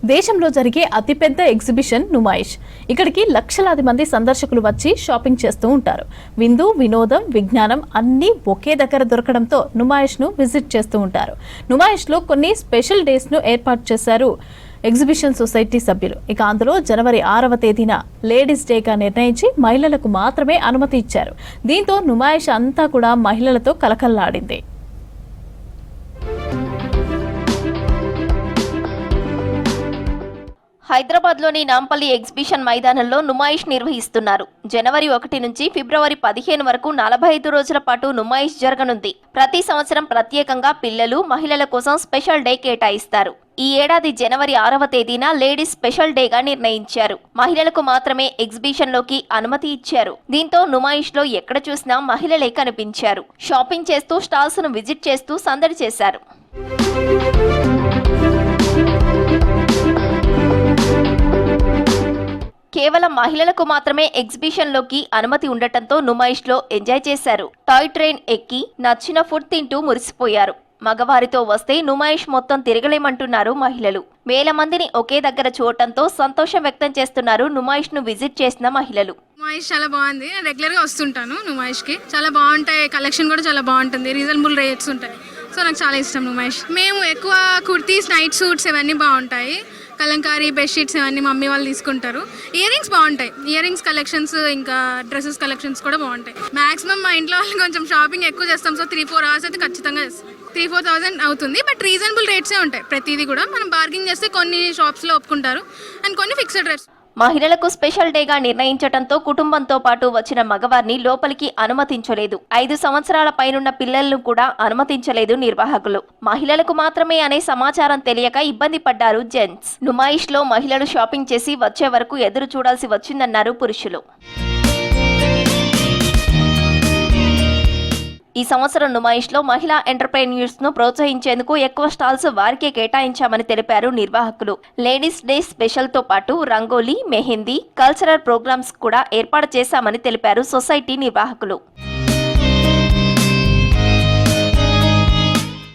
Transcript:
దేశంలో జరిగే అతిపెద్ద ఎగ్జిబిషన్ నుమాయిష్. ఇక్కడికి లక్షలాది మంది సందర్శకులు వచ్చి షాపింగ్ చేస్తూ ఉంటారు. విందు, వినోదం, విజ్ఞానం అన్నీ ఒకే దగ్గర దొరకడంతో నుమాయిష్ ను విజిట్ చేస్తూ ఉంటారు. నుమాయిష్ లో కొన్ని స్పెషల్ డేస్ ను ఏర్పాటు చేశారు ఎగ్జిబిషన్ సొసైటీ సభ్యులు. ఇక అందులో జనవరి 6వ తేదీన లేడీస్ డేగా నిర్ణయించి మహిళలకు మాత్రమే అనుమతి ఇచ్చారు. దీంతో నుమాయిష్ అంతా కూడా మహిళలతో కలకల్లాడింది. హైదరాబాద్లోని నాంపల్లి ఎగ్జిబిషన్ మైదానంలో నుమాయిష్ నిర్వహిస్తున్నారు. జనవరి 1 నుంచి ఫిబ్రవరి 15 వరకు 45 రోజుల పాటు నుమాయిష్ జరగనుంది. ప్రతి సంవత్సరం ప్రత్యేకంగా పిల్లలు, మహిళల కోసం స్పెషల్ డే కేటాయిస్తారు. ఈ ఏడాది జనవరి 6వ తేదీన లేడీస్ స్పెషల్ డేగా నిర్ణయించారు. మహిళలకు మాత్రమే ఎగ్జిబిషన్ లోకి అనుమతి ఇచ్చారు. దీంతో నుమాయిష్ లో ఎక్కడ చూసినా మహిళలే కనిపించారు. షాపింగ్ చేస్తూ, స్టాల్స్ ను విజిట్ చేస్తూ సందడి చేశారు. కేవలం మహిళలకు మాత్రమే ఎగ్జిబిషన్ లోకి అనుమతి ఉండటంతో నుమాయిష్ లో ఎంజాయ్ చేశారు. టాయ్ ట్రైన్ ఎక్కి నచ్చిన ఫుడ్ తింటూ మురిసిపోయారు. మగవారితో వస్తే నుమాయిష్ మొత్తం తిరగలేమంటున్నారు మహిళలు. వేల మందిని ఒకే దగ్గర చూడటంతో సంతోషం వ్యక్తం చేస్తున్నారు నుమాయిష్ ను విజిట్ చేసిన మహిళలు. నుమాయిష్ చాలా బాగుంది. నేను రెగ్యులర్ గా వస్తుంటాను నుమాయిష్ కి. చాలా బాగుంటాయి, కలెక్షన్ కూడా చాలా బాగుంటుంది, రీజనబుల్ రేట్స్ ఉంటాయి. సో నాకు చాలా ఇష్టం నుమాయిష్. మేము ఎక్కువ కుర్తీస్, నైట్ సూట్స్ ఇవన్నీ బాగుంటాయి. కలంకారీ, బెడ్షీట్స్ ఇవన్నీ మమ్మీ వాళ్ళు తీసుకుంటారు. ఇయర్ రింగ్స్ బాగుంటాయి. ఇయర్ రింగ్స్ కలెక్షన్స్, ఇంకా డ్రెస్సెస్ కలెక్షన్స్ కూడా బాగుంటాయి. మాక్సిమం మా ఇంట్లో వాళ్ళు కొంచెం షాపింగ్ ఎక్కువ చేస్తాం. సో 3-4 hours అయితే ఖచ్చితంగా చేస్తాం. 3-4 thousand అవుతుంది. బట్ రీజనబుల్ రేట్సే ఉంటాయి. ప్రతిదీ కూడా మనం బార్గింగ్ చేస్తే కొన్ని షాప్స్లో ఒప్పుకుంటారు అండ్ కొన్ని ఫిక్స్డ్ రేట్స్. మహిళలకు స్పెషల్ డేగా నిర్ణయించడంతో కుటుంబంతో పాటు వచ్చిన మగవారిని లోపలికి అనుమతించలేదు. 5 సంవత్సరాల పైనున్న పిల్లలను కూడా అనుమతించలేదు నిర్వాహకులు. మహిళలకు మాత్రమే అనే సమాచారం తెలియక ఇబ్బంది పడ్డారు జెంట్స్. నుమాయిష్ లో మహిళలు షాపింగ్ చేసి వచ్చే వరకు ఎదురు చూడాల్సి వచ్చిందన్నారు పురుషులు. ఈ సంవత్సరం నుమాయిష్ లో మహిళా ఎంటర్ప్రెన్యూర్స్ ను ప్రోత్సహించేందుకు ఎక్కువ స్టాల్స్ వారికే కేటాయించామని తెలిపారు నిర్వాహకులు. లేడీస్ డే స్పెషల్ తో పాటు రంగోలీ, మెహందీ, కల్చరల్ ప్రోగ్రామ్స్ కూడా ఏర్పాటు చేశామని తెలిపారు సొసైటీ నిర్వాహకులు.